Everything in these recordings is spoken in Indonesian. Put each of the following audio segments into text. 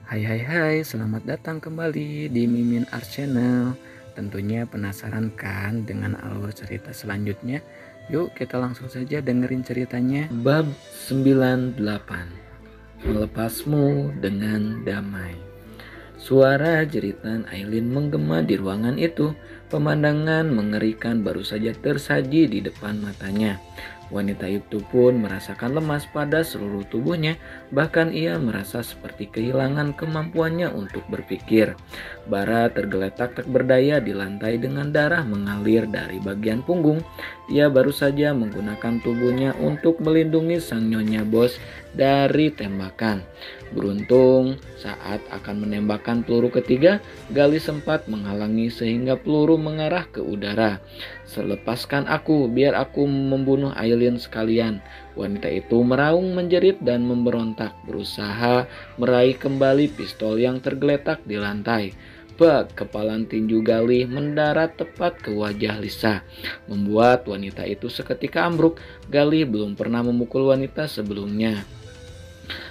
Hai hai hai, selamat datang kembali di Mimin Art Channel. Tentunya penasaran kan dengan alur cerita selanjutnya? Yuk kita langsung saja dengerin ceritanya. Bab 98, Melepasmu dengan Damai. Suara jeritan Aileen menggema di ruangan itu. Pemandangan mengerikan baru saja tersaji di depan matanya. Wanita itu pun merasakan lemas pada seluruh tubuhnya, bahkan ia merasa seperti kehilangan kemampuannya untuk berpikir. Bara tergeletak tak berdaya di lantai dengan darah mengalir dari bagian punggung. Ia baru saja menggunakan tubuhnya untuk melindungi sang nyonya bos dari tembakan. Beruntung saat akan menembakkan peluru ketiga, Gali sempat menghalangi sehingga peluru mengarah ke udara. "Lepaskan aku, biar aku membunuh Aileen sekalian." Wanita itu meraung menjerit dan memberontak, berusaha meraih kembali pistol yang tergeletak di lantai. Bak, kepalan tinju Gali mendarat tepat ke wajah Lisa, membuat wanita itu seketika ambruk. Gali belum pernah memukul wanita sebelumnya,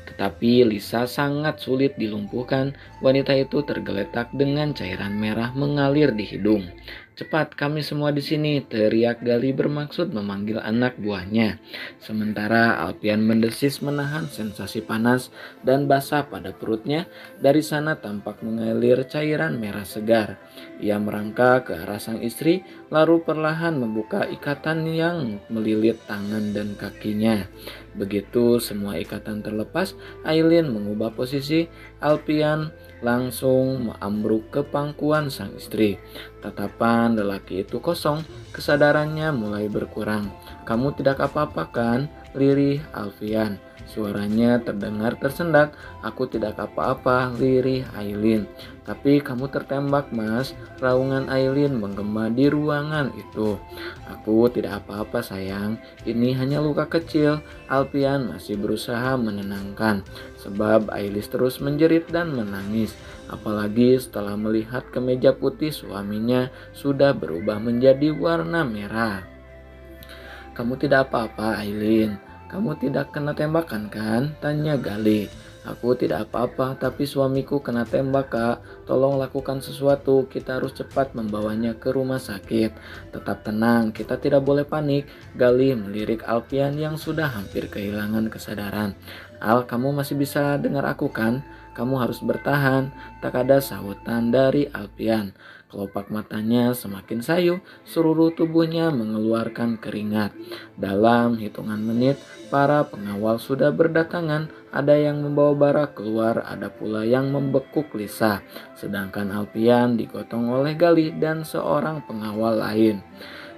tetapi Lisa sangat sulit dilumpuhkan. Wanita itu tergeletak dengan cairan merah mengalir di hidung. "Cepat, kami semua di sini!" teriak Gali bermaksud memanggil anak buahnya. Sementara Alpian mendesis menahan sensasi panas dan basah pada perutnya. Dari sana tampak mengalir cairan merah segar. Ia merangkak ke arah sang istri, lalu perlahan membuka ikatan yang melilit tangan dan kakinya. Begitu semua ikatan terlepas, Aileen mengubah posisi. Alpian langsung mengambruk ke pangkuan sang istri. Tatapan lelaki itu kosong, kesadarannya mulai berkurang. "Kamu tidak apa-apa kan?" lirih Alpian. Suaranya terdengar tersendat. "Aku tidak apa-apa," lirih Aileen. "Tapi kamu tertembak, Mas." Raungan Aileen menggema di ruangan itu. "Aku tidak apa-apa sayang, ini hanya luka kecil." Alpian masih berusaha menenangkan, sebab Ailis terus menjerit dan menangis. Apalagi setelah melihat kemeja putih suaminya sudah berubah menjadi warna merah. "Kamu tidak apa-apa, Aileen? Kamu tidak kena tembakan kan?" tanya Gali. "Aku tidak apa-apa, tapi suamiku kena tembak, Kak. Tolong lakukan sesuatu, kita harus cepat membawanya ke rumah sakit." "Tetap tenang, kita tidak boleh panik." Gali melirik Alpian yang sudah hampir kehilangan kesadaran. "Al, kamu masih bisa dengar aku kan? Kamu harus bertahan." Tak ada sahutan dari Alpian. Kelopak matanya semakin sayu, seluruh tubuhnya mengeluarkan keringat. Dalam hitungan menit, para pengawal sudah berdatangan. Ada yang membawa bara keluar, ada pula yang membekuk Lisa. Sedangkan Alpian digotong oleh Gali dan seorang pengawal lain.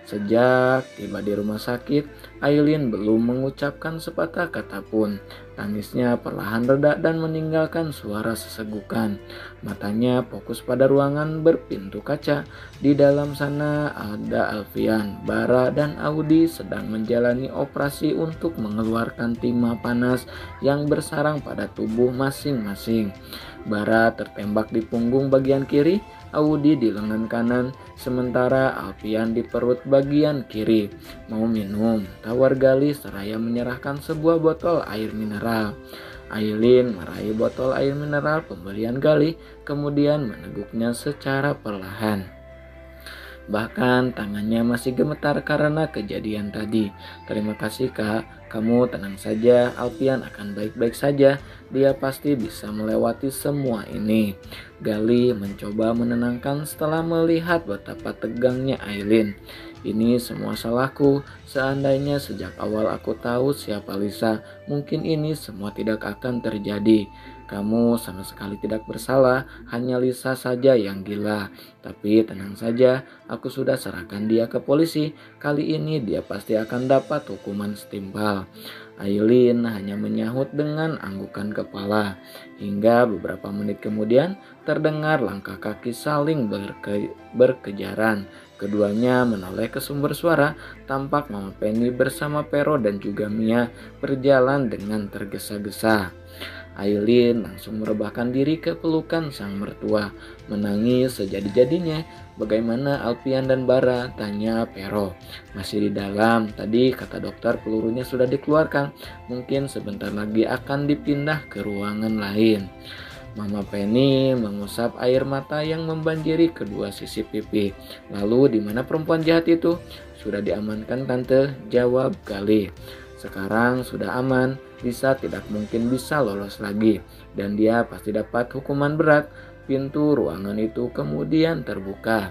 Sejak tiba di rumah sakit, Aileen belum mengucapkan sepatah kata pun. Tangisnya perlahan reda dan meninggalkan suara sesegukan. Matanya fokus pada ruangan berpintu kaca. Di dalam sana ada Alfian, Bara, dan Audi sedang menjalani operasi untuk mengeluarkan timah panas yang bersarang pada tubuh masing-masing. Bara tertembak di punggung bagian kiri, Audi di lengan kanan, sementara Alfian di perut bagian kiri. "Mau minum?" tawar Gali seraya menyerahkan sebuah botol air mineral. Aileen meraih botol air mineral pemberian Gali, kemudian meneguknya secara perlahan. Bahkan tangannya masih gemetar karena kejadian tadi. "Terima kasih, Kak. Kamu tenang saja, Alfian akan baik-baik saja. Dia pasti bisa melewati semua ini." Gali mencoba menenangkan setelah melihat betapa tegangnya Aileen. "Ini semua salahku. Seandainya sejak awal aku tahu siapa Lisa, mungkin ini semua tidak akan terjadi. Kamu sama sekali tidak bersalah, hanya Lisa saja yang gila. Tapi tenang saja, aku sudah serahkan dia ke polisi. Kali ini dia pasti akan dapat hukuman setimpal." Aileen hanya menyahut dengan anggukan kepala. Hingga beberapa menit kemudian terdengar langkah kaki saling berkejaran. Keduanya menoleh ke sumber suara. Tampak Mama Penny bersama Pero dan juga Mia berjalan dengan tergesa-gesa. Aileen langsung merebahkan diri ke pelukan sang mertua, menangis sejadi-jadinya. "Bagaimana Alpian dan Bara?" tanya Pero. "Masih di dalam, tadi kata dokter pelurunya sudah dikeluarkan. Mungkin sebentar lagi akan dipindah ke ruangan lain." Mama Penny mengusap air mata yang membanjiri kedua sisi pipi. Lalu di mana perempuan jahat itu? Sudah diamankan tante, jawab Gali. Sekarang sudah aman, Lisa tidak mungkin bisa lolos lagi. Dan dia pasti dapat hukuman berat. Pintu ruangan itu kemudian terbuka.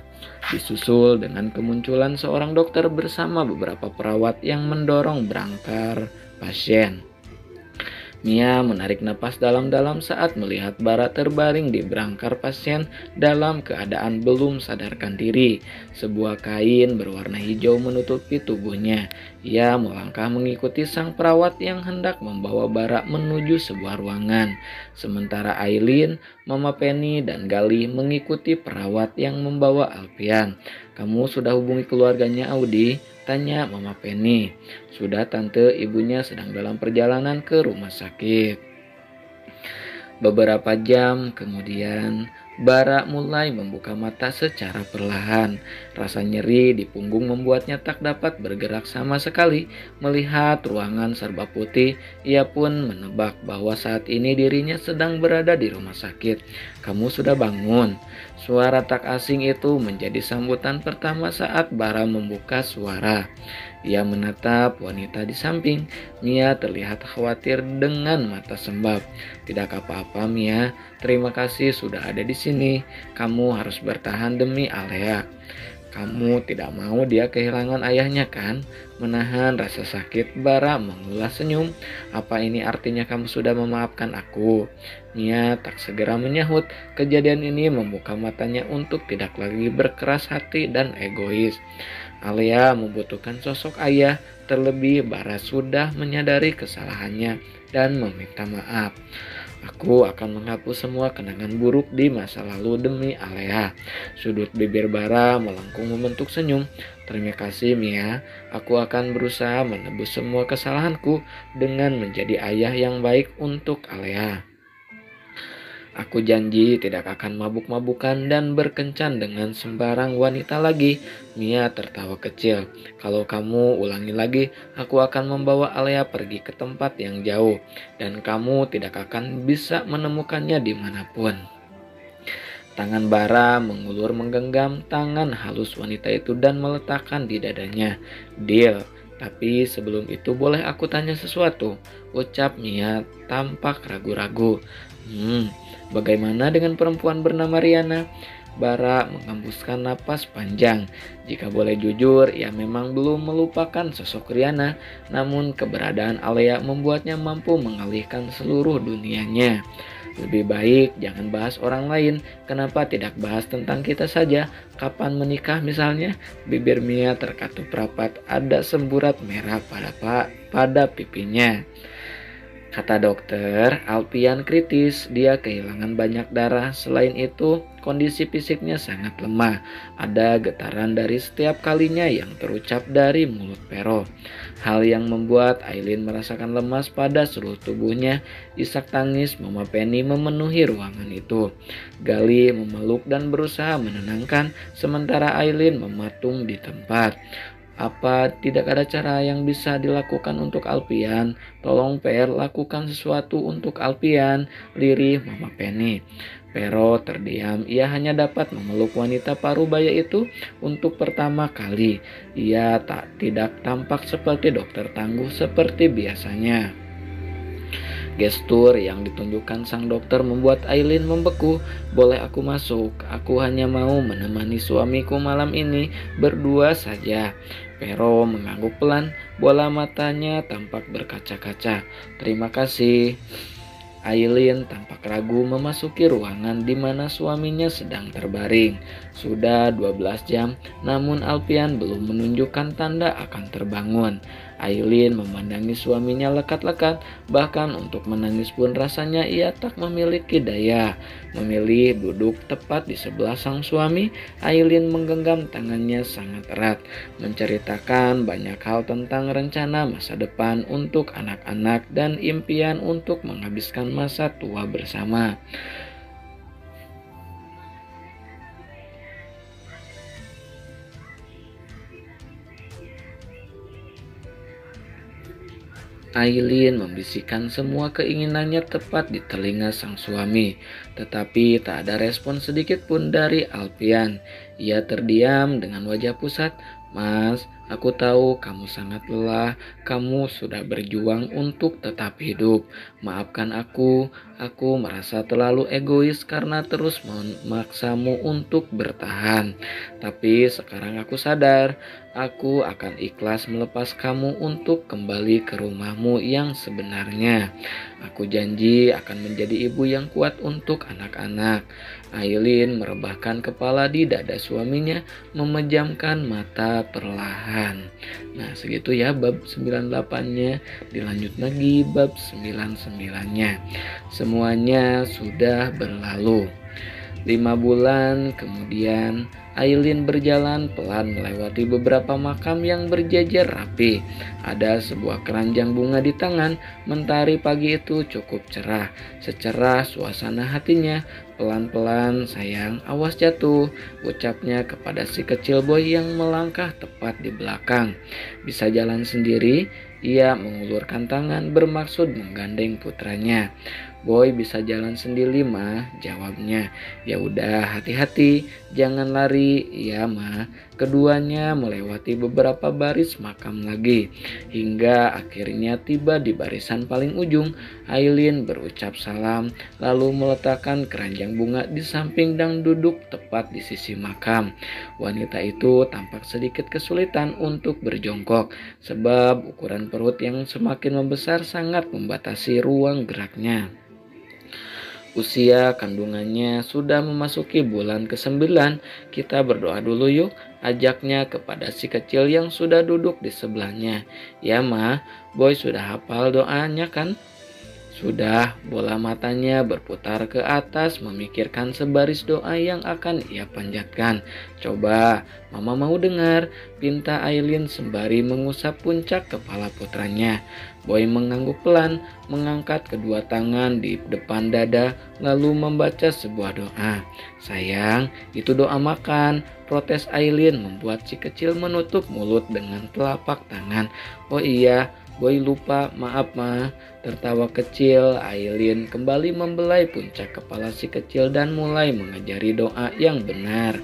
Disusul dengan kemunculan seorang dokter bersama beberapa perawat yang mendorong brangkar pasien. Mia menarik napas dalam-dalam saat melihat Bara terbaring di brangkar pasien dalam keadaan belum sadarkan diri. Sebuah kain berwarna hijau menutupi tubuhnya. Ia melangkah mengikuti sang perawat yang hendak membawa Bara menuju sebuah ruangan. Sementara Aileen, Mama Penny, dan Gali mengikuti perawat yang membawa Alpian. "Kamu sudah hubungi keluarganya, Audi?" tanya Mama Penny. "Sudah tante, ibunya sedang dalam perjalanan ke rumah sakit." Beberapa jam kemudian, Bara mulai membuka mata secara perlahan. Rasa nyeri di punggung membuatnya tak dapat bergerak sama sekali. Melihat ruangan serba putih, ia pun menebak bahwa saat ini dirinya sedang berada di rumah sakit. "Kamu sudah bangun?" Suara tak asing itu menjadi sambutan pertama saat Bara membuka suara. Ia menatap wanita di samping. Mia terlihat khawatir dengan mata sembab. "Tidak apa-apa, Mia. Terima kasih sudah ada di sini. Kamu harus bertahan demi Alea." "Kamu tidak mau dia kehilangan ayahnya kan?" Menahan rasa sakit, Bara mengulas senyum. "Apa ini artinya kamu sudah memaafkan aku?" Mia tak segera menyahut. Kejadian ini membuka matanya untuk tidak lagi berkeras hati dan egois. Alea membutuhkan sosok ayah, terlebih Bara sudah menyadari kesalahannya dan meminta maaf. "Aku akan menghapus semua kenangan buruk di masa lalu demi Alea." Sudut bibir Bara melengkung membentuk senyum. "Terima kasih Mia, aku akan berusaha menebus semua kesalahanku dengan menjadi ayah yang baik untuk Alea. Aku janji tidak akan mabuk-mabukan dan berkencan dengan sembarang wanita lagi." Mia tertawa kecil. "Kalau kamu ulangi lagi, aku akan membawa Alea pergi ke tempat yang jauh. Dan kamu tidak akan bisa menemukannya dimanapun." Tangan Bara mengulur menggenggam tangan halus wanita itu dan meletakkan di dadanya. "Deal. Tapi sebelum itu boleh aku tanya sesuatu?" ucap Mia tampak ragu-ragu. Bagaimana dengan perempuan bernama Riana?" Bara menghembuskan napas panjang. Jika boleh jujur, ia memang belum melupakan sosok Riana, namun keberadaan Alea membuatnya mampu mengalihkan seluruh dunianya. "Lebih baik jangan bahas orang lain. Kenapa tidak bahas tentang kita saja? Kapan menikah misalnya?" Bibir Mia terkatup rapat, ada semburat merah pada pipinya. Kata dokter, Alpian kritis, dia kehilangan banyak darah. Selain itu, kondisi fisiknya sangat lemah. Ada getaran dari setiap kalinya yang terucap dari mulut Pero. Hal yang membuat Aileen merasakan lemas pada seluruh tubuhnya. Isak tangis Mama Penny memenuhi ruangan itu. Gali memeluk dan berusaha menenangkan, sementara Aileen mematung di tempat. "Apa tidak ada cara yang bisa dilakukan untuk Alpian? Tolong Per, lakukan sesuatu untuk Alpian," lirih Mama Penny. Pero terdiam. Ia hanya dapat memeluk wanita parubaya itu untuk pertama kali. Ia tidak tampak seperti dokter tangguh seperti biasanya. Gestur yang ditunjukkan sang dokter membuat Aileen membeku. "Boleh aku masuk? Aku hanya mau menemani suamiku malam ini, berdua saja." Pero mengangguk pelan, bola matanya tampak berkaca-kaca. "Terima kasih." Aileen tampak ragu memasuki ruangan di mana suaminya sedang terbaring. Sudah 12 jam, namun Alpian belum menunjukkan tanda akan terbangun. Aileen memandangi suaminya lekat-lekat, bahkan untuk menangis pun rasanya ia tak memiliki daya. Memilih duduk tepat di sebelah sang suami, Aileen menggenggam tangannya sangat erat, menceritakan banyak hal tentang rencana masa depan untuk anak-anak dan impian untuk menghabiskan masa tua bersama. Aileen membisikkan semua keinginannya tepat di telinga sang suami, tetapi tak ada respon sedikit pun dari Alfian. Ia terdiam dengan wajah pusat. Mas, aku tahu kamu sangat lelah, kamu sudah berjuang untuk tetap hidup. Maafkan aku merasa terlalu egois karena terus memaksamu untuk bertahan. Tapi sekarang aku sadar, aku akan ikhlas melepas kamu untuk kembali ke rumahmu yang sebenarnya. Aku janji akan menjadi ibu yang kuat untuk anak-anak. Aileen merebahkan kepala di dada suaminya, memejamkan mata perlahan. Nah, segitu ya bab 98-nya. Dilanjut lagi bab 99-nya. Semuanya sudah berlalu. 5 bulan kemudian, Aileen berjalan pelan melewati beberapa makam yang berjejer rapi. Ada sebuah keranjang bunga di tangan. Mentari pagi itu cukup cerah, secerah suasana hatinya. Pelan-pelan, sayang, awas jatuh, ucapnya kepada si kecil boy yang melangkah tepat di belakang. Bisa jalan sendiri? Ia mengulurkan tangan bermaksud menggandeng putranya. Boy bisa jalan sendiri mah, jawabnya. Ya udah, hati-hati, jangan lari. Ya mah. Keduanya melewati beberapa baris makam lagi, hingga akhirnya tiba di barisan paling ujung. Aileen berucap salam, lalu meletakkan keranjang bunga di samping dan duduk tepat di sisi makam. Wanita itu tampak sedikit kesulitan untuk berjongkok, sebab ukuran perut yang semakin membesar sangat membatasi ruang geraknya. Usia kandungannya sudah memasuki bulan ke-9. Kita berdoa dulu yuk, ajaknya kepada si kecil yang sudah duduk di sebelahnya. Ya mah, boy sudah hafal doanya kan? Sudah, bola matanya berputar ke atas memikirkan sebaris doa yang akan ia panjatkan. Coba, mama mau dengar, pinta Aileen sembari mengusap puncak kepala putranya. Boy mengangguk pelan, mengangkat kedua tangan di depan dada, lalu membaca sebuah doa. Sayang, itu doa makan. Protes Aileen membuat si kecil menutup mulut dengan telapak tangan. Oh iya, Boy lupa, maaf ma. Tertawa kecil, Aileen kembali membelai puncak kepala si kecil dan mulai mengajari doa yang benar.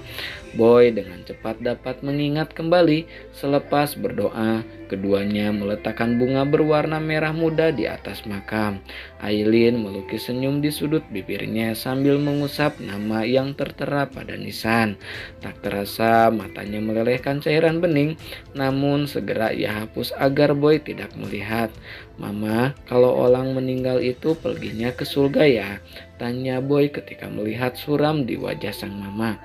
Boy dengan cepat dapat mengingat kembali. Selepas berdoa, keduanya meletakkan bunga berwarna merah muda di atas makam. Aileen melukis senyum di sudut bibirnya sambil mengusap nama yang tertera pada nisan. Tak terasa matanya melelehkan cairan bening, namun segera ia hapus agar Boy tidak melihat. Mama, kalau orang meninggal itu perginya ke surga ya? Tanya Boy ketika melihat suram di wajah sang mama.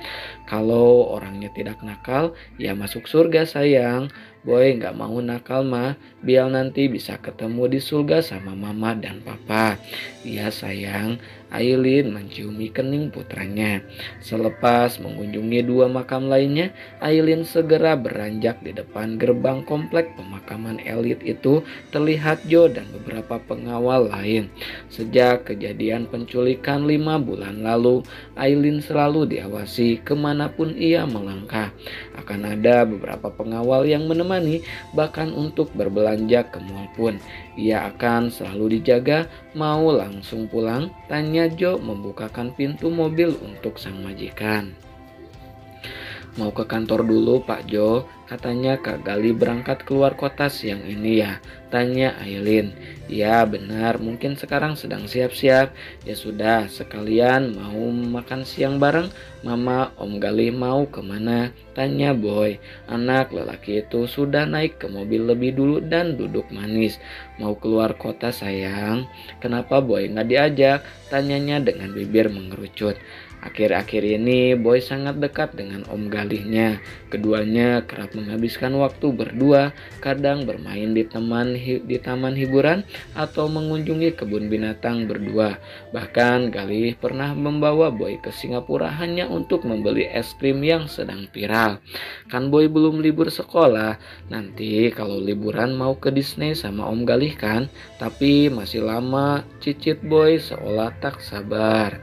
Kalau orangnya tidak nakal, ya masuk surga sayang. Boy nggak mau nakal mah, biar nanti bisa ketemu di surga sama mama dan papa. Iya sayang. Aileen menciumi kening putranya. Selepas mengunjungi 2 makam lainnya, Aileen segera beranjak di depan gerbang komplek pemakaman elit itu. Terlihat Joe dan beberapa pengawal lain. Sejak kejadian penculikan 5 bulan lalu, Aileen selalu diawasi kemanapun ia melangkah. Akan ada beberapa pengawal yang menemani, bahkan untuk berbelanja ke mall pun. Ia akan selalu dijaga. Mau langsung pulang? Tanya Joe membukakan pintu mobil untuk sang majikan. Mau ke kantor dulu Pak Jo, katanya Kak Gali berangkat keluar kota siang ini ya, tanya Aileen. Ya benar, mungkin sekarang sedang siap-siap. Ya sudah, sekalian mau makan siang bareng. Mama, Om Gali mau kemana? Tanya Boy. Anak lelaki itu sudah naik ke mobil lebih dulu dan duduk manis. Mau keluar kota sayang. Kenapa Boy nggak diajak? Tanyanya dengan bibir mengerucut. Akhir-akhir ini Boy sangat dekat dengan Om Galihnya. Keduanya kerap menghabiskan waktu berdua, kadang bermain di taman hiburan atau mengunjungi kebun binatang berdua. Bahkan Galih pernah membawa Boy ke Singapura hanya untuk membeli es krim yang sedang viral. Kan Boy belum libur sekolah, nanti kalau liburan mau ke Disney sama Om Galih kan? Tapi masih lama, cicit Boy seolah tak sabar.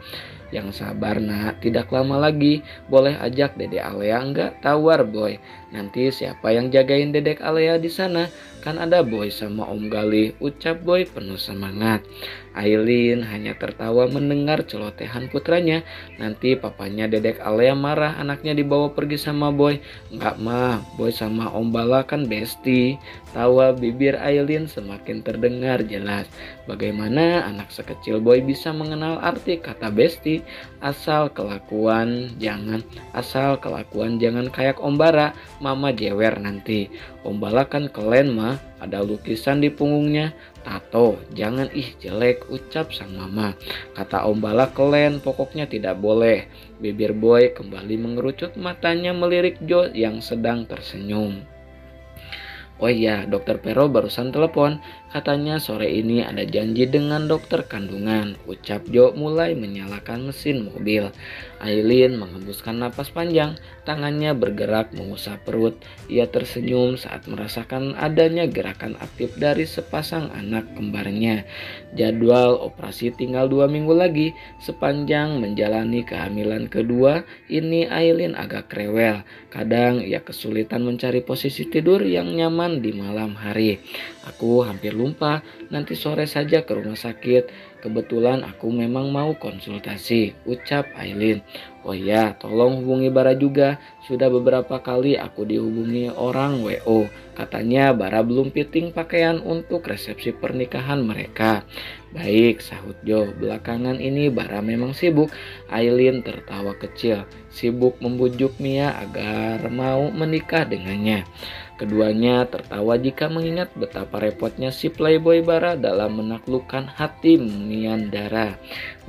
Yang sabar nak, tidak lama lagi. Boleh ajak Dedek Alea enggak? Tawar Boy. Nanti siapa yang jagain Dedek Alea di sana? Kan ada Boy sama Om Galih, ucap Boy penuh semangat. Aileen hanya tertawa mendengar celotehan putranya. Nanti papanya Dedek Alea marah anaknya dibawa pergi sama Boy. Enggak mah, Boy sama Om Bala kan bestie. Tawa bibir Aileen semakin terdengar jelas. Bagaimana anak sekecil Boy bisa mengenal arti kata bestie? Asal kelakuan jangan kayak Om Bara, mama jewer nanti. Om Bala kan keren mah, ada lukisan di punggungnya. Tato, jangan ih jelek, ucap sang mama. Kata Om Bala keren, pokoknya tidak boleh. Bibir Boy kembali mengerucut, matanya melirik Jo yang sedang tersenyum. Oh iya, dokter Pero barusan telepon. Katanya sore ini ada janji dengan dokter kandungan. Ucap Jo mulai menyalakan mesin mobil. Aileen menghembuskan napas panjang. Tangannya bergerak mengusap perut. Ia tersenyum saat merasakan adanya gerakan aktif dari sepasang anak kembarnya. Jadwal operasi tinggal 2 minggu lagi. Sepanjang menjalani kehamilan kedua, ini Aileen agak rewel. Kadang ia kesulitan mencari posisi tidur yang nyaman di malam hari. Aku hampir lupa, nanti sore saja ke rumah sakit. Kebetulan aku memang mau konsultasi, ucap Aileen. Oh ya, tolong hubungi Bara juga. Sudah beberapa kali aku dihubungi orang WO. Katanya Bara belum fitting pakaian untuk resepsi pernikahan mereka. Baik, sahut Jo. Belakangan ini Bara memang sibuk. Aileen tertawa kecil. Sibuk membujuk Mia agar mau menikah dengannya. Keduanya tertawa jika mengingat betapa repotnya si playboy Bara dalam menaklukkan hati Miandara,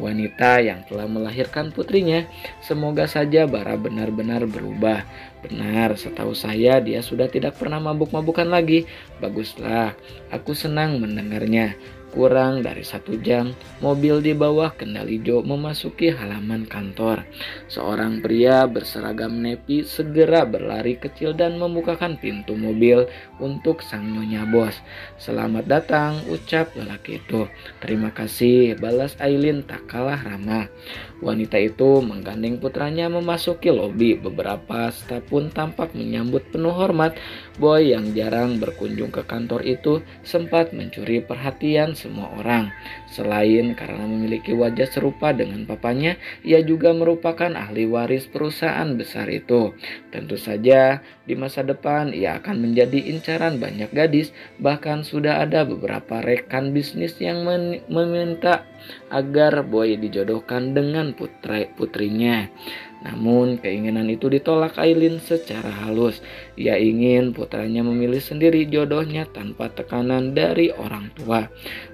wanita yang telah melahirkan putrinya. Semoga saja Bara benar-benar berubah. Benar, setahu saya dia sudah tidak pernah mabuk-mabukan lagi. Baguslah, aku senang mendengarnya. Kurang dari 1 jam, mobil di bawah kendali Jo memasuki halaman kantor. Seorang pria berseragam nepi segera berlari kecil dan membukakan pintu mobil untuk sang nyonya bos. Selamat datang, ucap lelaki itu. Terima kasih, balas Aileen tak kalah ramah. Wanita itu menggandeng putranya memasuki lobi. Beberapa staf pun tampak menyambut penuh hormat. Boy yang jarang berkunjung ke kantor itu sempat mencuri perhatian semua orang. Selain karena memiliki wajah serupa dengan papanya, ia juga merupakan ahli waris perusahaan besar itu. Tentu saja di masa depan ia akan menjadi incaran banyak gadis. Bahkan sudah ada beberapa rekan bisnis yang meminta agar Boy dijodohkan dengan putrinya. Namun keinginan itu ditolak Aileen secara halus. Ia ingin putranya memilih sendiri jodohnya tanpa tekanan dari orang tua.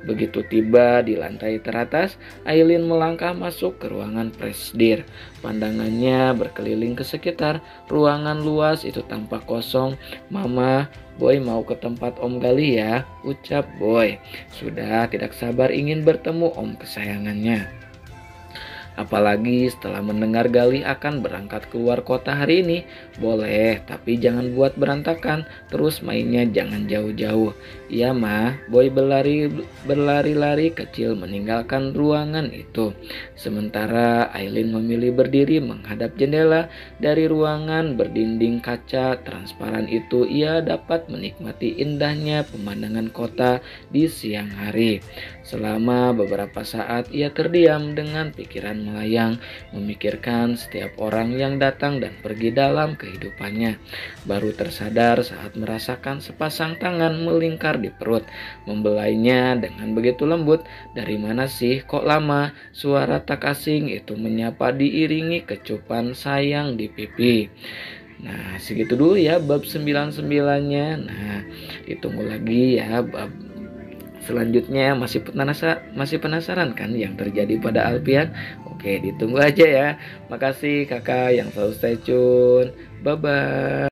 Begitu tiba di lantai teratas, Aileen melangkah masuk ke ruangan presdir. Pandangannya berkeliling ke sekitar. Ruangan luas itu tampak kosong. Mama, Boy mau ke tempat Om Gali ya, ucap Boy. Sudah tidak sabar ingin bertemu Om kesayangannya. Apalagi setelah mendengar Gali akan berangkat keluar kota hari ini. Boleh, tapi jangan buat berantakan. Terus mainnya jangan jauh-jauh. Iya mah, Boy berlari-lari kecil meninggalkan ruangan itu. Sementara Aileen memilih berdiri menghadap jendela. Dari ruangan berdinding kaca transparan itu ia dapat menikmati indahnya pemandangan kota di siang hari. Selama beberapa saat ia terdiam dengan pikiran melayang, memikirkan setiap orang yang datang dan pergi dalam kehidupannya. Baru tersadar saat merasakan sepasang tangan melingkar di perut, membelainya dengan begitu lembut. Dari mana sih kok lama? Suara tak asing itu menyapa diiringi kecupan sayang di pipi. Nah, segitu dulu ya bab 99-nya. Nah, ditunggu lagi ya bab selanjutnya. Masih penasaran kan yang terjadi pada Alfian? Oke, ditunggu aja ya. Makasih kakak yang selalu stay tune. Bye bye.